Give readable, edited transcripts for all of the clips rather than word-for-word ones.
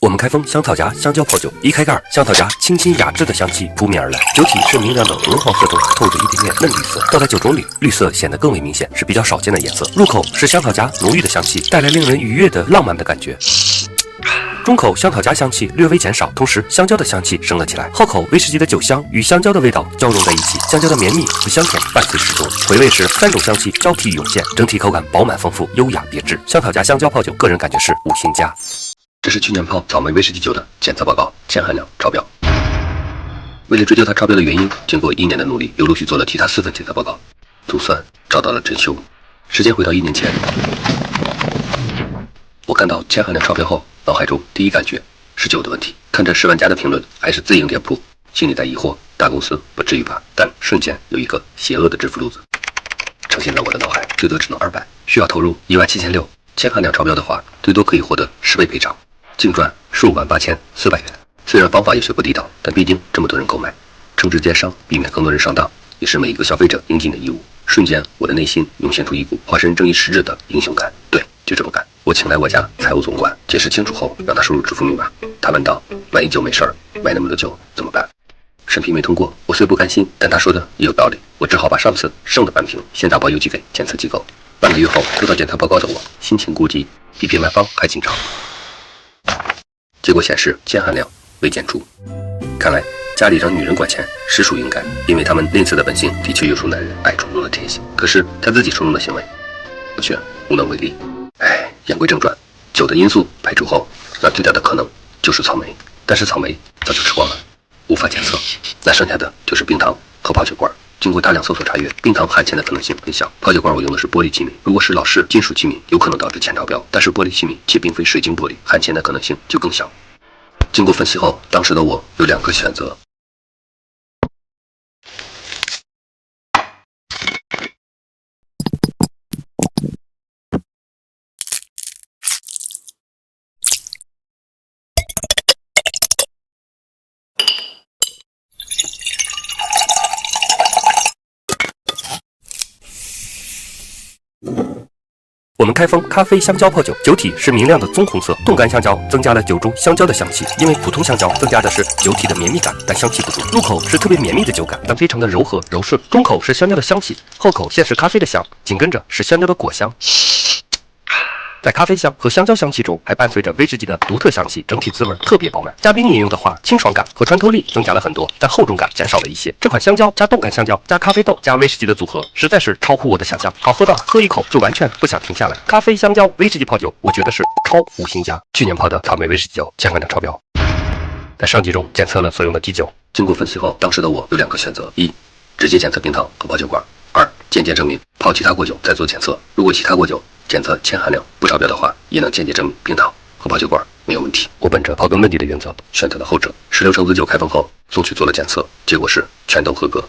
我们开封香草荚香蕉泡酒，一开盖，香草荚清新雅致的香气扑面而来。酒体是明亮的鹅黄色中透着一点点嫩绿色，倒在酒中里，绿色显得更为明显，是比较少见的颜色。入口是香草荚浓郁的香气，带来令人愉悦的浪漫的感觉。中口香草荚香气略微减少，同时香蕉的香气升了起来。后口威士忌的酒香与香蕉的味道交融在一起，香蕉的绵密和香甜伴随始终。回味时3种香气交替涌现，整体口感饱满丰富，优雅别致。香草荚香蕉泡酒，个人感觉是5星加。这是去年泡草莓威士忌酒的检测报告，铅含量超标。为了追究它超标的原因，经过1年的努力，又陆续做了其他4份检测报告，总算找到了真凶。时间回到1年前，我看到铅含量超标后，脑海中第一感觉是酒的问题。看着10万加的评论，还是自营店铺，心里在疑惑：大公司不至于吧？但瞬间有一个邪恶的致富路子呈现在我的脑海，最多只能200，需要投入17600。铅含量超标的话，最多可以获得10倍赔偿，净赚158400元。虽然方法有些不地道，但毕竟这么多人购买，惩治奸商，避免更多人上当，也是每一个消费者应尽的义务。瞬间，我的内心涌现出一股化身正义使者的英雄感。对，就这么干。我请来我家财务总管，解释清楚后，让他输入支付密码。他问道：“万一酒没事儿，买那么多酒怎么办？”审批没通过，我虽不甘心，但他说的也有道理，我只好把上次剩的半瓶现打包邮寄给检测机构。半个月后收到检测报告的我，心情孤寂，比品牌方还紧张。结果显示铅含量未检出。看来家里让女人管钱实属应该，因为他们吝啬的本性的确有辱男人爱冲动的天性。可是他自己冲动的行为，我却无能为力。言归正传，酒的因素排除后，那最大的可能就是草莓。但是草莓早就吃光了，无法检测。那剩下的就是冰糖和泡酒罐。经过大量搜索查阅，冰糖含铅的可能性很小。泡酒罐我用的是玻璃器皿，如果是老式金属器皿，有可能导致铅超标。但是玻璃器皿且并非水晶玻璃，含铅的可能性就更小。经过分析后，当时的我有2个选择。我们开封咖啡香蕉泡酒，酒体是明亮的棕红色，冻干香蕉增加了酒中香蕉的香气，因为普通香蕉增加的是酒体的绵密感，但香气不足。入口是特别绵密的酒感，但非常的柔和柔顺。中口是香蕉的香气，后口先是咖啡的香，紧跟着是香蕉的果香。在咖啡香和香蕉香气中，还伴随着威士忌的独特香气，整体滋味特别饱满。加冰饮用的话，清爽感和穿透力增加了很多，但厚重感减少了一些。这款香蕉加冻干香蕉加咖啡豆加威士忌的组合，实在是超乎我的想象，好喝到喝一口就完全不想停下来。咖啡香蕉威士忌泡酒，我觉得是超5星加。去年泡的草莓威士忌酒铅含量超标。在上集中检测了所用的基酒，经过分析后，当时的我有2个选择：一，直接检测冰糖和泡酒罐；二，间接证明泡其他果酒再做检测。如果其他果酒检测铅含量不超标的话，也能间接证明冰糖和泡酒罐没有问题。我本着刨根问底的原则，选择了后者。16橙子酒开封后送去做了检测，结果是全都合格，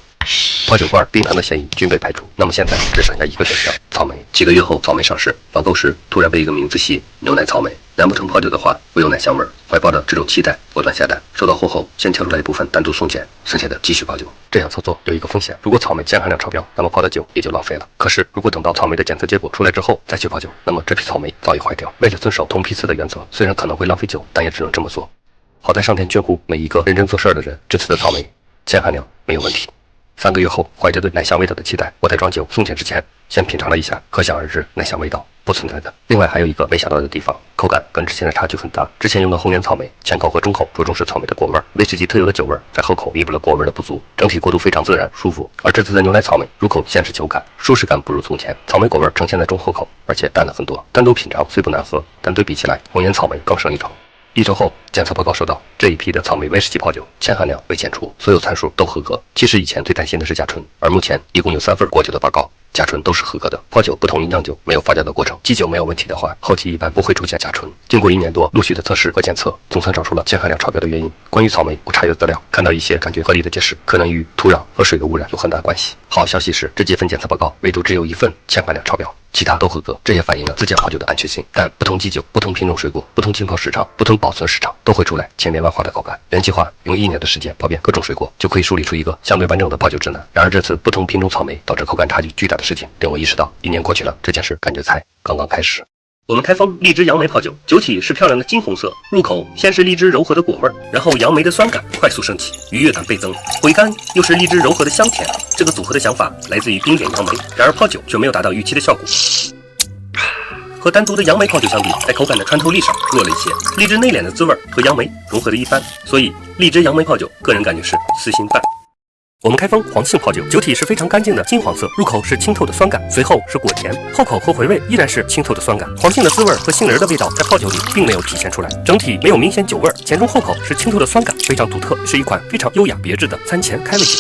泡酒罐、冰糖的嫌疑均被排除。那么现在只剩下1个选项：草莓。几个月后，草莓上市，网购时突然被一个名字吸引——牛奶草莓。难不成泡酒的话会有奶香味？怀抱着这种期待，果断下单。收到货后，先挑出来一部分单独送检，剩下的继续泡酒。这样操作有一个风险，如果草莓铅含量超标，那么泡的酒也就浪费了。可是如果等到草莓的检测结果出来之后再去泡酒，那么这批草莓早已坏掉。为了遵守同批次的原则，虽然可能会浪费酒，但也只能这么做。好在上天眷顾每一个认真做事的人，这次的草莓铅含量没有问题。3个月后，怀着对奶香味道的期待，我在装酒送检之前先品尝了一下，可想而知奶香味道不存在的。另外还有一个没想到的地方，口感跟之前的差距很大。之前用的红原草莓，前口和中口着重是草莓的果味，威士忌特有的酒味在后口弥补了果味的不足，整体过渡非常自然舒服。而这次的牛奶草莓入口先是酒感，舒适感不如从前，草莓果味呈现在中后口，而且淡了很多。单独品尝虽不难喝，但对比起来，红原草莓更胜一筹。1周后，检测报告收到，这一批的草莓威士忌泡酒铅含量未检出，所有参数都合格。其实以前最担心的是甲醇，而目前一共有3份果酒的报告，甲醇都是合格的。泡酒不同于酿酒，没有发酵的过程，基酒没有问题的话，后期一般不会出现甲醇。经过1年多陆续的测试和检测，总算找出了铅含量超标的原因。关于草莓无查阅资料，看到一些感觉合理的解释，可能与土壤和水的污染有很大关系。好消息是，这几份检测报告唯独只有1份铅含量超标，其他都合格，这也反映了自家泡酒的安全性。但不同基酒、不同品种水果、不同浸泡时长、不同保存时长，都会出来千变万化的口感。原计划用1年的时间泡遍各种水果，就可以梳理出一个相对完整的泡酒指南。然而这次不同品种草莓导致口感差距巨大的事情，令我意识到1年过去了，这件事感觉才刚刚开始。我们开封荔枝杨梅泡酒，酒体是漂亮的金红色，入口先是荔枝柔和的果味，然后杨梅的酸感快速升起，愉悦感倍增，回甘又是荔枝柔和的香甜。这个组合的想法来自于冰点杨梅，然而泡酒却没有达到预期的效果。和单独的杨梅泡酒相比，在口感的穿透力上弱了一些，荔枝内敛的滋味和杨梅融合的一般，所以荔枝杨梅泡酒个人感觉是4星半。我们开封黄杏泡酒，酒体是非常干净的金黄色，入口是清透的酸感，随后是果甜，后口和回味依然是清透的酸感。黄杏的滋味和杏仁的味道在泡酒里并没有体现出来，整体没有明显酒味，前中后口是清透的酸感，非常独特，是一款非常优雅别致的餐前开胃酒。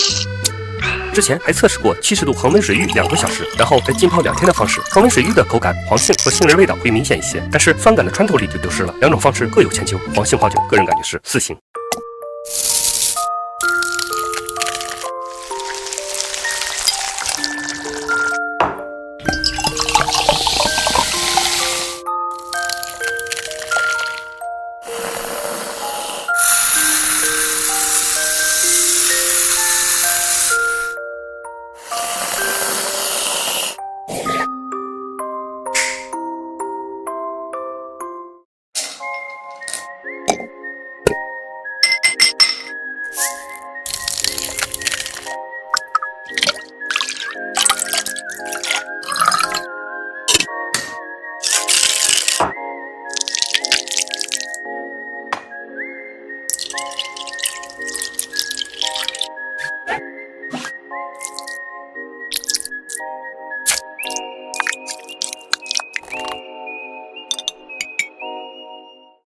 之前还测试过70度恒温水浴2个小时，然后再浸泡2天的方式。恒温水浴的口感，黄杏和杏仁味道会明显一些，但是酸感的穿透力就丢失了。两种方式各有千秋，黄杏泡酒个人感觉是4星。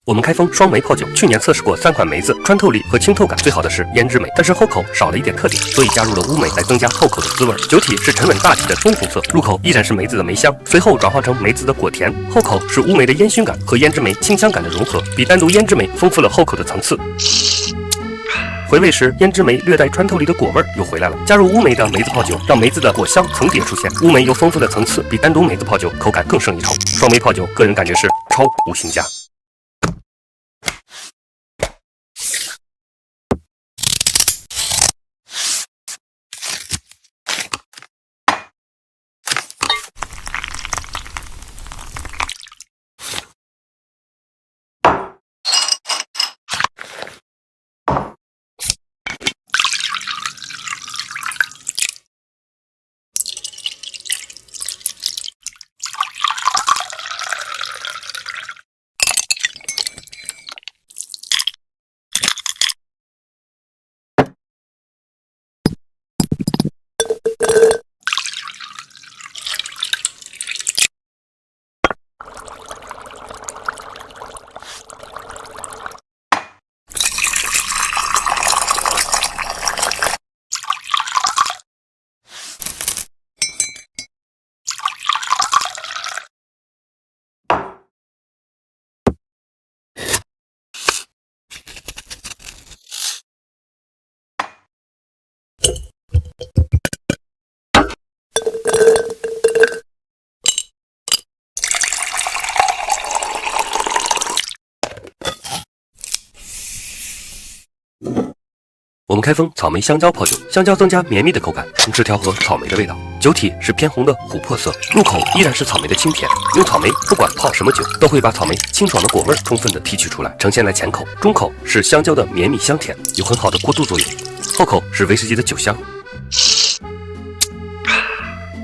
我们开封双梅泡酒，去年测试过3款梅子，穿透力和清透感最好的是胭脂梅，但是后口少了一点特点，所以加入了乌梅来增加后口的滋味。酒体是沉稳大气的棕红色，入口依然是梅子的梅香，随后转化成梅子的果甜，后口是乌梅的烟熏感和胭脂梅清香感的融合，比单独胭脂梅丰富了后口的层次。回味时，胭脂梅略带穿透力的果味又回来了，加入乌梅的梅子泡酒，让梅子的果香层叠出现，乌梅有丰富的层次，比单独梅子泡酒口感更胜一筹。双梅泡酒个人感觉是超5星加。我们开封草莓香蕉泡酒，香蕉增加绵密的口感，同时调和草莓的味道。酒体是偏红的琥珀色，入口依然是草莓的清甜。用草莓不管泡什么酒，都会把草莓清爽的果味充分的提取出来，呈现在前口。中口是香蕉的绵密香甜，有很好的过渡作用。后口是威士忌的酒香。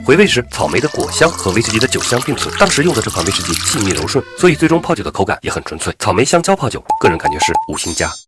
回味时，草莓的果香和威士忌的酒香并存。当时用的这款威士忌细腻柔顺，所以最终泡酒的口感也很纯粹。草莓香蕉泡酒，个人感觉是5星加。